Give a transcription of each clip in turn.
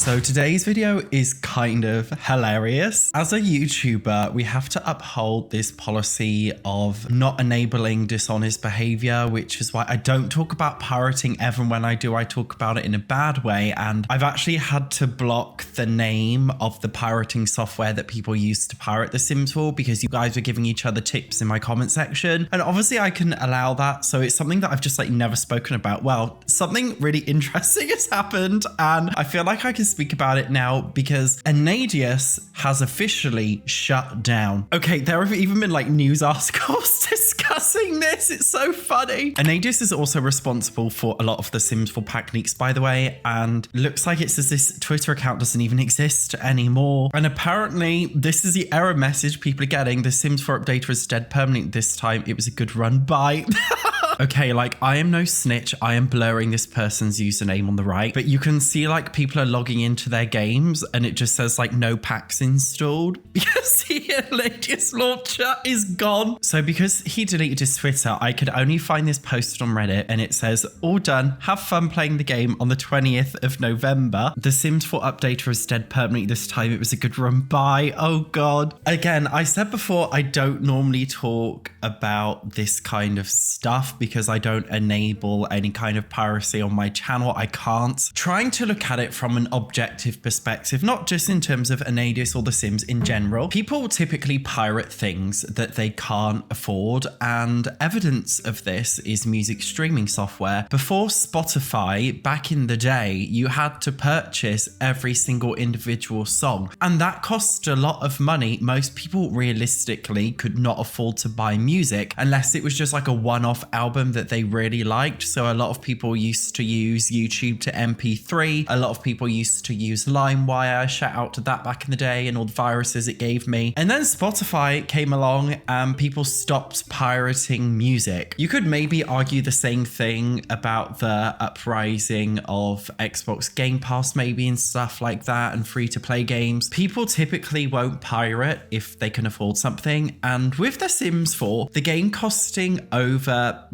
So today's video is kind of hilarious. As a YouTuber, we have to uphold this policy of not enabling dishonest behavior, which is why I don't talk about pirating ever. When I do, I talk about it in a bad way. And I've actually had to block the name of the pirating software that people use to pirate The Sims for, because you guys were giving each other tips in my comment section. And obviously I can allow that. So it's something that I've just never spoken about. Well, something really interesting has happened and I feel like I can speak about it now because Anadius has officially shut down. Okay, there have even been news articles discussing this. It's so funny. Anadius is also responsible for a lot of the Sims 4 pack leaks, by the way, and looks like it's as this Twitter account doesn't even exist anymore. And apparently this is the error message people are getting. The Sims 4 update was dead permanently this time. It was a good run by. Okay, I am no snitch. I am blurring this person's username on the right, but you can see people are logging into their games and it just says no packs installed because the Anadius launcher is gone. So because he deleted his Twitter, I could only find this posted on Reddit and it says, all done. Have fun playing the game on the 20th of November. The Sims 4 update was dead permanently this time. It was a good run by. Oh God. Again, I said before, I don't normally talk about this kind of stuff because I don't enable any kind of piracy on my channel. I can't. Trying to look at it from an objective perspective, not just in terms of Anadius or The Sims in general. People typically pirate things that they can't afford, and evidence of this is music streaming software. Before Spotify, back in the day, you had to purchase every single individual song, and that cost a lot of money. Most people realistically could not afford to buy music unless it was just a one-off album that they really liked. So a lot of people used to use YouTube to MP3. A lot of people used to use LimeWire. Shout out to that back in the day and all the viruses it gave me. And then Spotify came along and people stopped pirating music. You could maybe argue the same thing about the uprising of Xbox Game Pass maybe and stuff like that, and free to play games. People typically won't pirate if they can afford something. And with The Sims 4, the game costing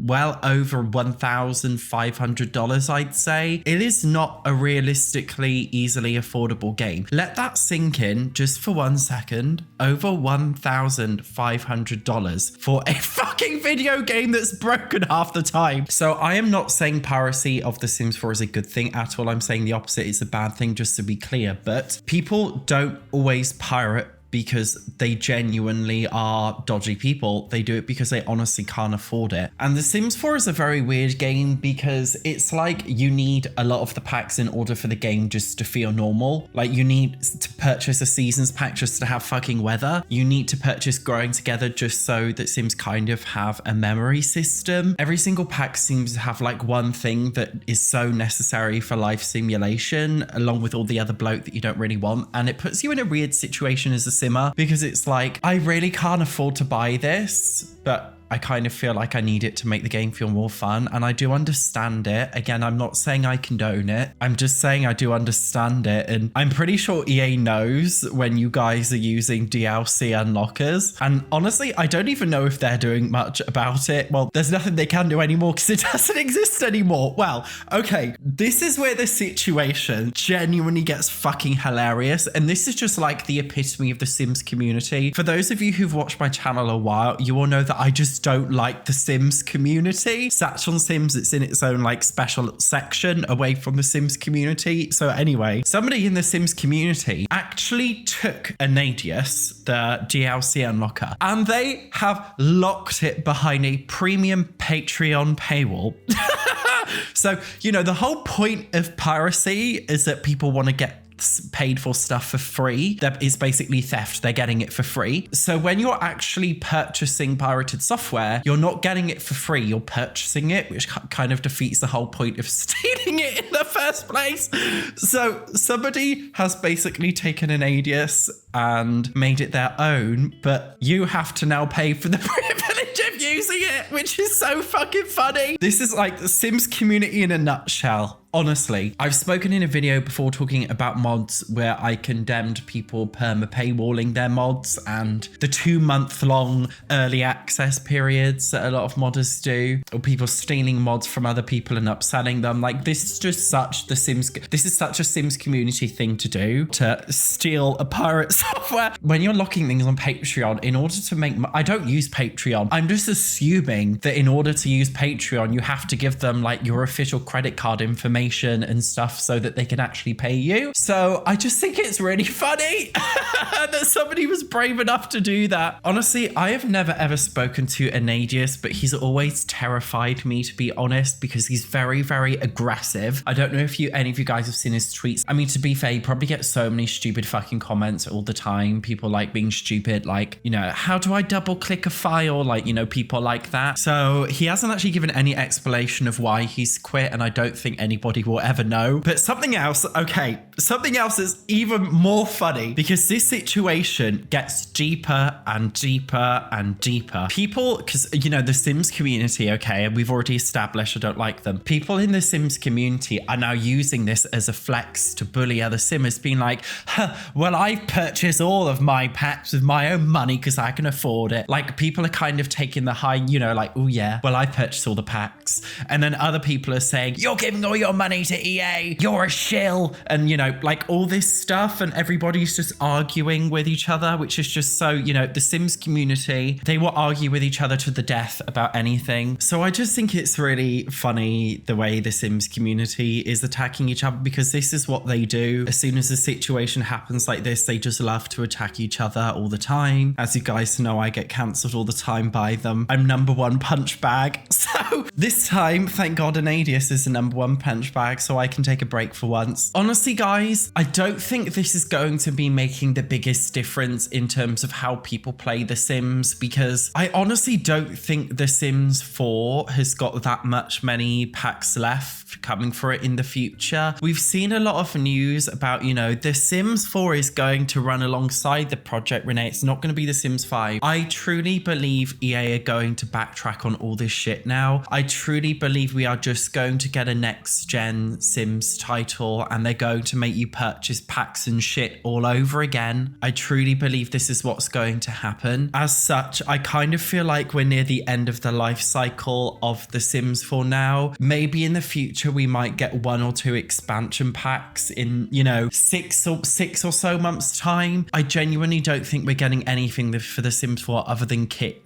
well over $1,500, I'd say, it is not a realistically easily affordable game. Let that sink in just for 1 second. Over $1,500 for a fucking video game that's broken half the time. So I am not saying piracy of The Sims 4 is a good thing at all. I'm saying the opposite. It's a bad thing, just to be clear. But people don't always pirate because they genuinely are dodgy people. They do it because they honestly can't afford it. And The Sims 4 is a very weird game because it's you need a lot of the packs in order for the game just to feel normal. You need to purchase a seasons pack just to have fucking weather. You need to purchase Growing Together just so that Sims kind of have a memory system. Every single pack seems to have one thing that is so necessary for life simulation, along with all the other bloat that you don't really want. And it puts you in a weird situation as a simmer because it's I really can't afford to buy this, but I kind of feel I need it to make the game feel more fun. And I do understand it. Again, I'm not saying I condone it. I'm just saying I do understand it. And I'm pretty sure EA knows when you guys are using DLC unlockers. And honestly, I don't even know if they're doing much about it. Well, there's nothing they can do anymore because it doesn't exist anymore. Well, okay. This is where the situation genuinely gets fucking hilarious. And this is just the epitome of the Sims community. For those of you who've watched my channel a while, you all know that I just don't like the Sims community. SatchOnSims, it's in its own special section away from the Sims community. So anyway, somebody in the Sims community actually took Anadius, the DLC unlocker, and they have locked it behind a premium Patreon paywall. So, the whole point of piracy is that people want to get paid for stuff for free. That is basically theft. They're getting it for free. So when you're actually purchasing pirated software, you're not getting it for free. You're purchasing it, which kind of defeats the whole point of stealing it in the first place. So somebody has basically taken an Anadius and made it their own, but you have to now pay for the privilege of using it, which is so fucking funny. This is the Sims community in a nutshell. honestly, I've spoken in a video before talking about mods where I condemned people paywalling their mods and the 2-month-long early access periods that a lot of modders do, or people stealing mods from other people and upselling them. Like, this is just such a Sims community thing to do, to steal a pirate software. When you're locking things on Patreon, in order to make, I don't use Patreon. I'm just assuming that in order to use Patreon, you have to give them like your official credit card information and stuff so that they can actually pay you. So I just think it's really funny that somebody was brave enough to do that. Honestly, I have never ever spoken to Anadius, but he's always terrified me, to be honest, because he's very, very aggressive. I don't know if any of you guys have seen his tweets. I mean, to be fair, he probably gets so many stupid fucking comments all the time. People like being stupid, like, you know, how do I double click a file? Like, you know, people like that. So he hasn't actually given any explanation of why he's quit, and I don't think anybody will ever know. But something else is even more funny, because this situation gets deeper and deeper and deeper. People, because, you know, the Sims community, okay, we've already established I don't like them. People in the Sims community are now using this as a flex to bully other Simmers, being like, well, I've purchased all of my packs with my own money because I can afford it. Like, people are kind of taking the high, you know, like, oh yeah, well, I purchased all the packs. And then other people are saying, you're giving all your money to EA, you're a shill. And, you know, like all this stuff, and everybody's just arguing with each other, which is just so, you know, the Sims community, they will argue with each other to the death about anything. So I just think it's really funny the way the Sims community is attacking each other, because this is what they do. As soon as a situation happens like this, they just love to attack each other all the time. As you guys know, I get cancelled all the time by them. I'm #1 punch bag. So this time, thank God Anadius is the #1 punch bag, so I can take a break for once. Honestly, guys, I don't think this is going to be making the biggest difference in terms of how people play The Sims, because I honestly don't think The Sims 4 has got that many packs left coming for it in the future. We've seen a lot of news about, you know, The Sims 4 is going to run alongside the project, Renee. It's not going to be The Sims 5. I truly believe EA are going to backtrack on all this shit now. I truly believe we are just going to get a next gen Sims title, and they're going to make you purchase packs and shit all over again. I truly believe this is what's going to happen. As such, I kind of feel like we're near the end of the life cycle of The Sims 4 now. Maybe in the future we might get 1 or 2 expansion packs in, you know, six or so months time. I genuinely don't think we're getting anything for The Sims 4 other than kit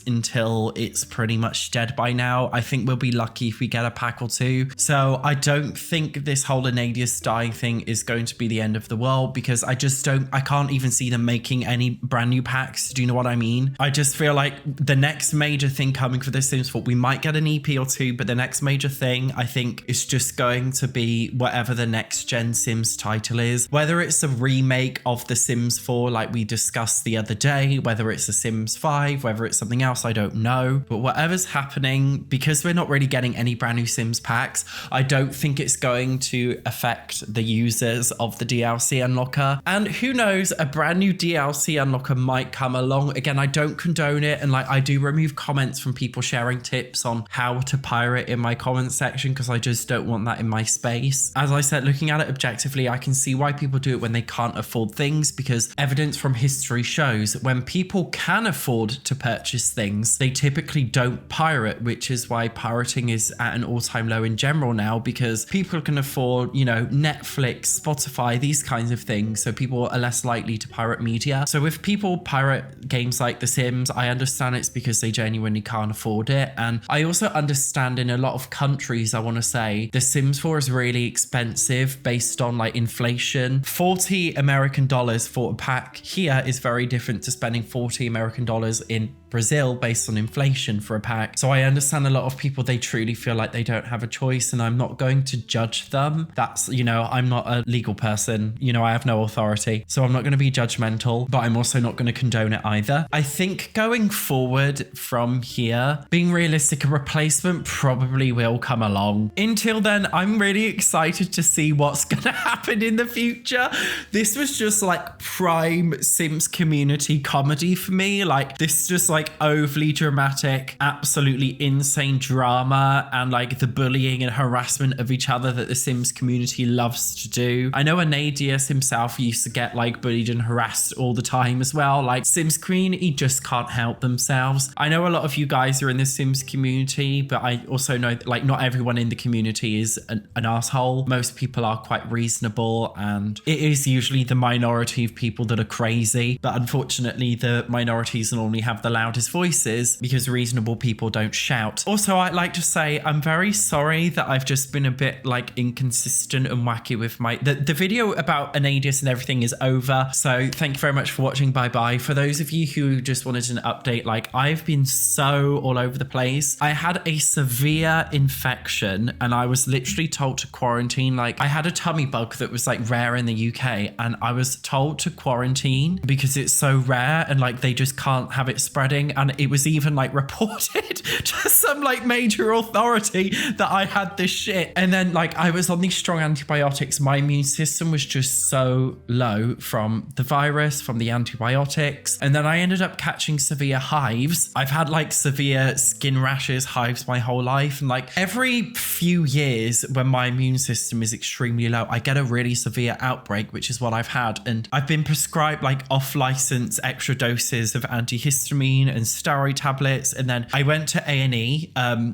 until it's pretty much dead by now. I think we'll be lucky if we get a pack or 2. So I don't think this whole Anadius dying thing is going to be the end of the world, because I can't even see them making any brand new packs. Do you know what I mean? I just feel like the next major thing coming for The Sims 4, we might get an EP or 2, but the next major thing I think is just going to be whatever the next gen Sims title is, whether it's a remake of The Sims 4 like we discussed the other day, whether it's a Sims 5, whether it's something else, I don't know. But whatever's happening, because we're not really getting any brand new Sims packs, I don't think it's going to affect the users of the DLC unlocker. And who knows, a brand new DLC unlocker might come along. Again, I don't condone it, and like I do remove comments from people sharing tips on how to pirate in my comment section, because I just don't want that in my space. As I said, looking at it objectively, I can see why people do it when they can't afford things, because evidence from history shows when people can afford to purchase things, they typically don't pirate, which is why pirating is at an all-time low in general now, because people can afford, you know, Netflix, Spotify, these kinds of things, so people are less likely to pirate media. So if people pirate games like The Sims, I understand it's because they genuinely can't afford it. And I also understand in a lot of countries, I want to say, The Sims 4 is really expensive based on like inflation. $40 American for a pack here is very different to spending $40 American in Brazil based on inflation for a pack. So I understand a lot of people, they truly feel like they don't have a choice, and I'm not going to judge them. That's, you know, I'm not a legal person, you know, I have no authority, so I'm not going to be judgmental, but I'm also not going to condone it either. I think going forward from here, being realistic, a replacement probably will come along. Until then, I'm really excited to see what's going to happen in the future. This was just like prime Sims community comedy for me. Like, this just like like overly dramatic, absolutely insane drama and like the bullying and harassment of each other that the Sims community loves to do. I know Anadius himself used to get like bullied and harassed all the time as well. Like Sims community just can't help themselves. I know a lot of you guys are in the Sims community, but I also know that like not everyone in the community is an asshole. Most people are quite reasonable, and it is usually the minority of people that are crazy. But unfortunately, the minorities normally have the loudest voices because reasonable people don't shout. Also, I'd like to say I'm very sorry that I've just been a bit like inconsistent and wacky with my the video about Anadius and everything is over. So thank you very much for watching. Bye bye. For those of you who just wanted an update, like I've been so all over the place. I had a severe infection and I was literally told to quarantine. Like I had a tummy bug that was like rare in the UK, and I was told to quarantine because it's so rare and like they just can't have it spreading. And it was even like reported to some like major authority that I had this shit. And then like I was on these strong antibiotics. My immune system was just so low from the virus, from the antibiotics. And then I ended up catching severe hives. I've had like severe skin rashes, hives my whole life. And like every few years when my immune system is extremely low, I get a really severe outbreak, which is what I've had. And I've been prescribed like off-license extra doses of antihistamine and steroid tablets. And then I went to A&E,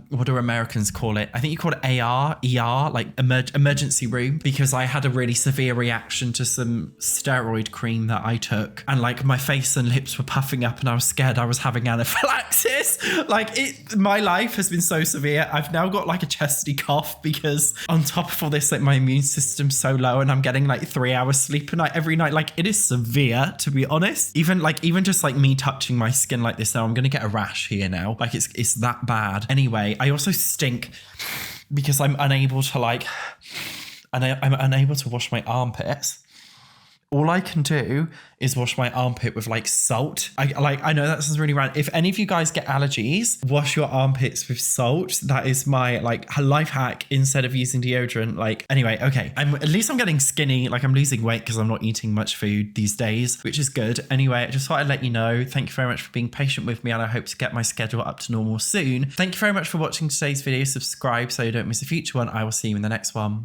what do Americans call it? I think you call it ER, like emergency room, because I had a really severe reaction to some steroid cream that I took. And like my face and lips were puffing up and I was scared I was having anaphylaxis. Like my life has been so severe. I've now got like a chesty cough because on top of all this, like my immune system's so low and I'm getting like 3 hours sleep a night every night. Like it is severe, to be honest. Even just like me touching my skin like this now, I'm gonna get a rash here now. Like it's that bad. Anyway, I also stink because I'm unable to like, and I'm unable to wash my armpits. All I can do is wash my armpit with like salt. I know that sounds really random. If any of you guys get allergies, wash your armpits with salt. That is my like life hack instead of using deodorant. Like anyway, okay. At least I'm getting skinny. Like I'm losing weight because I'm not eating much food these days, which is good. Anyway, I just thought I'd let you know. Thank you very much for being patient with me, and I hope to get my schedule up to normal soon. Thank you very much for watching today's video. Subscribe so you don't miss a future one. I will see you in the next one.